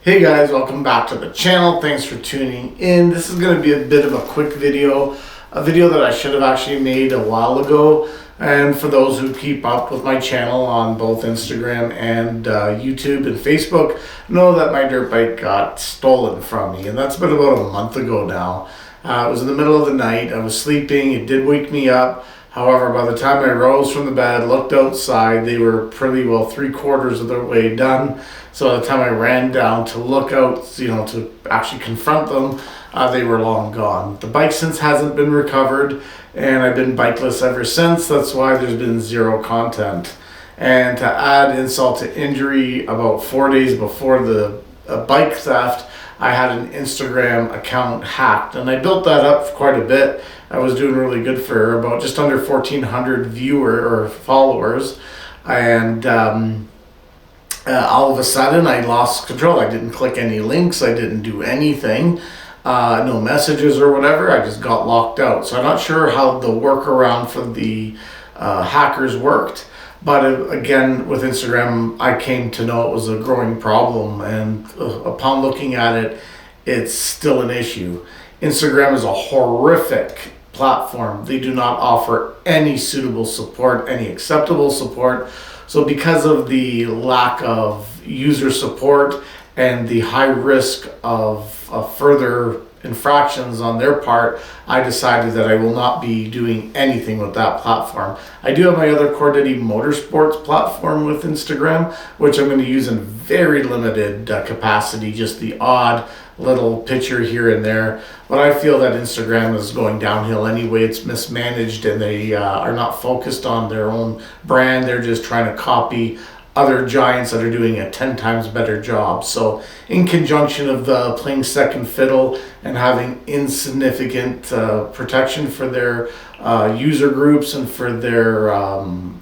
Hey guys, welcome back to the channel. Thanks for tuning in. This is going to be a bit of a quick video, a video that I should have actually made a while ago. And for those who keep up with my channel on both Instagram and YouTube and Facebook, know that my dirt bike got stolen from me. And that's been about a month ago now. It was in the middle of the night. I was sleeping. It did wake me up. However, by the time I rose from the bed, looked outside, they were pretty well 3/4 of their way done. So by the time I ran down to look out, to actually confront them, they were long gone. The bike since hasn't been recovered, and I've been bikeless ever since. That's why there's been zero content. And to add insult to injury, about 4 days before the bike theft, I had an Instagram account hacked, and I built that up for quite a bit. I was doing really good for about just under 1,400 followers, and all of a sudden I lost control. I didn't click any links. I didn't do anything, no messages or whatever. I just got locked out. So I'm not sure how the workaround for the hackers worked. But again, with Instagram, I came to know it was a growing problem, and upon looking at it, it's still an issue. Instagram is a horrific platform. They do not offer any suitable support, any acceptable support. So because of the lack of user support and the high risk of further infractions on their part, I decided that I will not be doing anything with that platform. I do have my other Cordity Motorsports platform with Instagram, which I'm going to use in very limited capacity, just the odd little picture here and there. But I feel that Instagram is going downhill anyway. It's mismanaged, and they are not focused on their own brand. They're just trying to copy other giants that are doing a 10 times better job. So in conjunction of playing second fiddle and having insignificant protection for their user groups and for their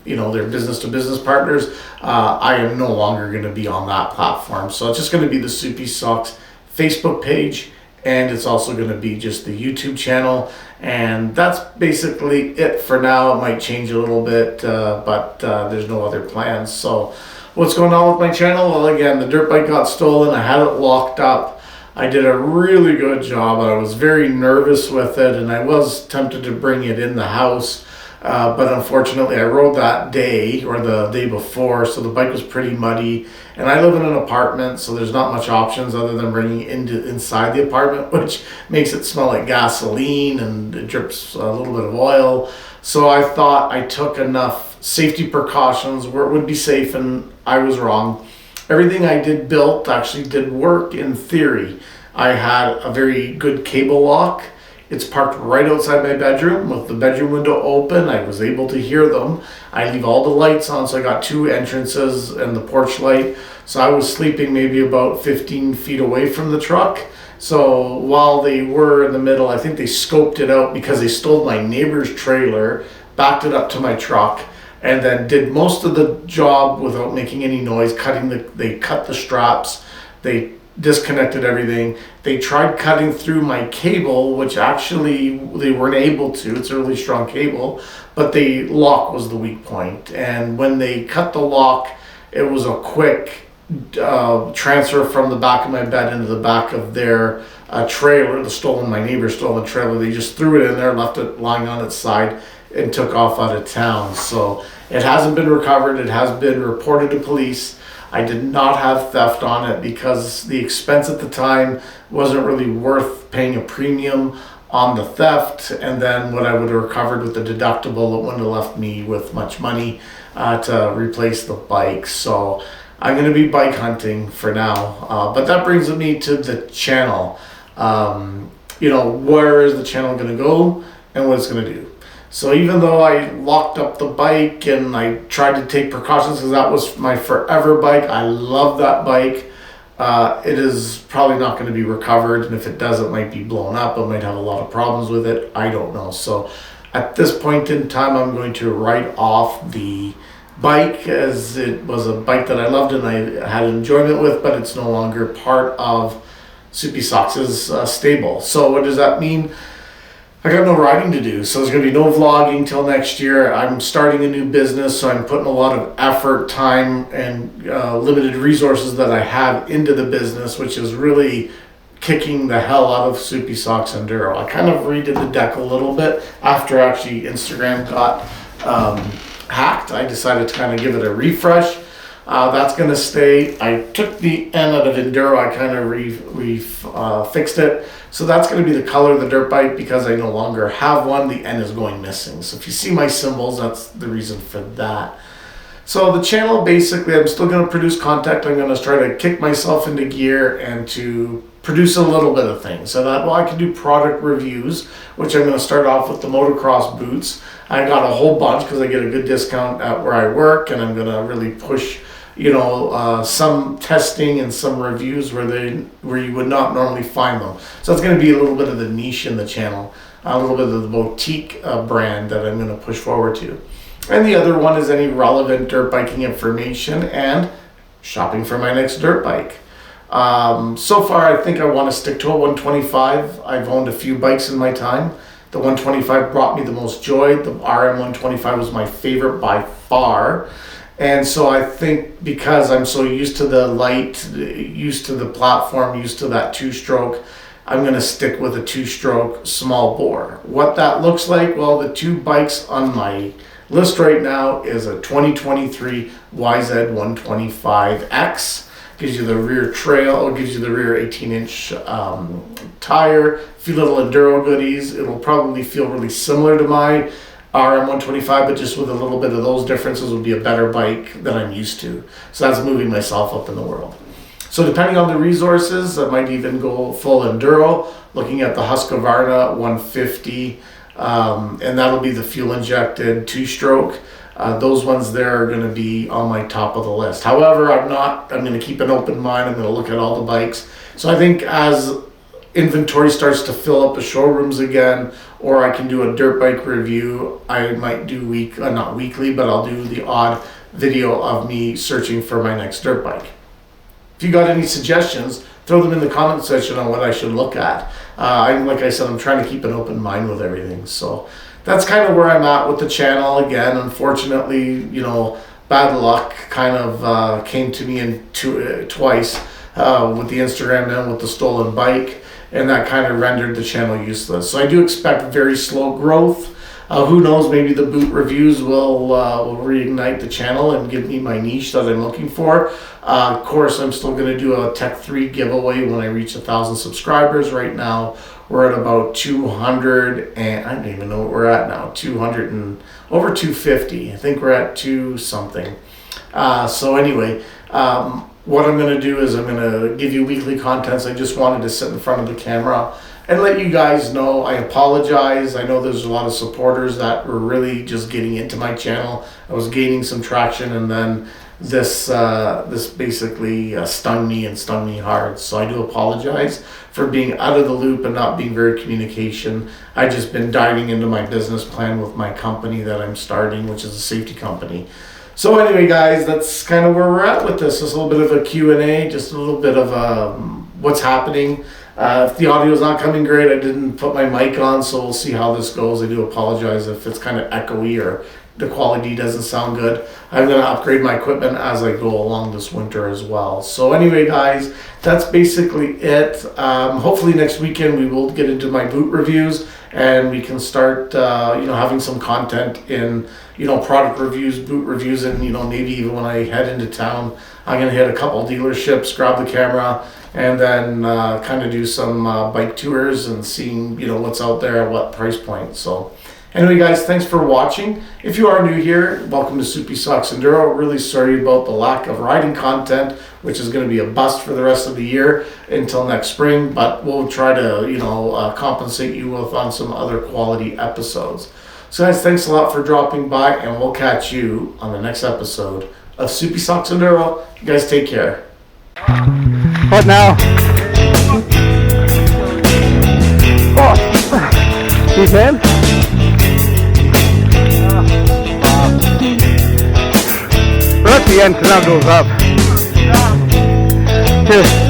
their business to business partners, I am no longer going to be on that platform. So it's just going to be the Soupy Socks Facebook page, and it's also going to be just the YouTube channel, and that's basically it for now. It might change a little bit, but there's no other plans. So what's going on with my channel? Well, again, the dirt bike got stolen. I had it locked up. I did a really good job. I was very nervous with it, and I was tempted to bring it in the house, but unfortunately I rode that day or the day before, so the bike was pretty muddy, and I live in an apartment, so there's not much options other than bringing it inside the apartment, which makes it smell like gasoline, and it drips a little bit of oil. So I thought I took enough safety precautions where it would be safe, and I was wrong. Everything I built actually did work in theory. I had a very good cable lock. It's parked right outside my bedroom with the bedroom window open. I was able to hear them. I leave all the lights on, so I got 2 entrances and the porch light. So I was sleeping maybe about 15 feet away from the truck. So while they were in the middle, I think they scoped it out because they stole my neighbor's trailer, backed it up to my truck, and then did most of the job without making any noise. They cut the straps. They disconnected everything. They tried cutting through my cable, which actually they weren't able to. It's a really strong cable, but the lock was the weak point. And when they cut the lock, it was a quick transfer from the back of my bed into the back of their trailer, my neighbor's stolen trailer. They just threw it in there, left it lying on its side, and took off out of town. So it hasn't been recovered. It has been reported to police. I did not have theft on it because the expense at the time wasn't really worth paying a premium on the theft, and then what I would have recovered with the deductible, it wouldn't have left me with much money to replace the bike. So I'm going to be bike hunting for now, but that brings me to the channel. Where is the channel going to go and what it's going to do? So even though I locked up the bike and I tried to take precautions because that was my forever bike, I love that bike, it is probably not going to be recovered, and if it does, it might be blown up. I might have a lot of problems with it. I don't know. So at this point in time, I'm going to write off the bike, as it was a bike that I loved and I had enjoyment with, but it's no longer part of Soupy Socks' stable. So what does that mean? I got no riding to do, so there's going to be no vlogging till next year. I'm starting a new business, so I'm putting a lot of effort, time, and limited resources that I have into the business, which is really kicking the hell out of Soupy Socks Enduro. I kind of redid the deck a little bit after actually Instagram got hacked. I decided to kind of give it a refresh. That's going to stay. I took the N out of Enduro. I kind of fixed it. So that's going to be the color of the dirt bike because I no longer have one. The N is going missing. So if you see my symbols, that's the reason for that. So the channel, basically, I'm still going to produce content. I'm going to try to kick myself into gear and to produce a little bit of things. So that, well, I can do product reviews, which I'm going to start off with the motocross boots. I got a whole bunch because I get a good discount at where I work, and I'm going to really push, you know, some testing and some reviews where you would not normally find them. So it's going to be a little bit of the niche in the channel, a little bit of the boutique brand that I'm going to push forward to. And the other one is any relevant dirt biking information and shopping for my next dirt bike. So far, I think I want to stick to a 125. I've owned a few bikes in my time. The 125 brought me the most joy. The RM 125 was my favorite by far. And so I think because I'm so used to the light, used to the platform, used to that two-stroke, I'm going to stick with a two-stroke small bore. What that looks like, well, the two bikes on my list right now is a 2023 YZ125X. Gives you the rear trail, gives you the rear 18-inch tire, a few little enduro goodies. It'll probably feel really similar to my RM125, but just with a little bit of those differences, will be a better bike than I'm used to. So that's moving myself up in the world. So depending on the resources, I might even go full enduro, looking at the Husqvarna 150, and that'll be the fuel-injected two-stroke. Those ones there are going to be on my top of the list. However, I'm going to keep an open mind. I'm going to look at all the bikes. So I think as inventory starts to fill up the showrooms again, or I can do a dirt bike review, I might do not weekly, but I'll do the odd video of me searching for my next dirt bike. If you got any suggestions, throw them in the comment section on what I should look at. Like I said, I'm trying to keep an open mind with everything. So that's kind of where I'm at with the channel. Again, unfortunately, you know, bad luck kind of came to me twice with the Instagram and with the stolen bike, and that kind of rendered the channel useless. So I do expect very slow growth. Who knows, maybe the boot reviews will reignite the channel and give me my niche that I'm looking for. Of course, I'm still going to do a Tech 3 giveaway when I reach 1,000 subscribers. Right now, we're at about 200, and I don't even know what we're at now, 200 and over 250. I think we're at 2 something. So anyway, what I'm going to do is I'm going to give you weekly contents. I just wanted to sit in front of the camera and let you guys know. I apologize. I know there's a lot of supporters that were really just getting into my channel. I was gaining some traction, and then this basically stung me hard. So I do apologize for being out of the loop and not being very communication. I just been diving into my business plan with my company that I'm starting, which is a safety company. So anyway, guys, that's kind of where we're at with this. Just a little bit of a Q&A, just a little bit of what's happening. If the audio is not coming great, I didn't put my mic on, so we'll see how this goes. I do apologize if it's kind of echoey or the quality doesn't sound good. I'm going to upgrade my equipment as I go along this winter as well. So anyway, guys, that's basically it. Hopefully next weekend we will get into my boot reviews, and we can start having some content in product reviews, boot reviews, and maybe even when I head into town, I'm going to hit a couple dealerships, grab the camera, and then kind of do some bike tours and seeing what's out there at what price point. So anyway, guys, thanks for watching. If you are new here, welcome to Soupy Socks Enduro. Really sorry about the lack of riding content, which is going to be a bust for the rest of the year until next spring, but we'll try to compensate you on some other quality episodes. So guys, thanks a lot for dropping by, and we'll catch you on the next episode of Soupy Socks Enduro. You guys take care. What now? Oh, geez, man. We're at the end, because now it goes up. Cheers.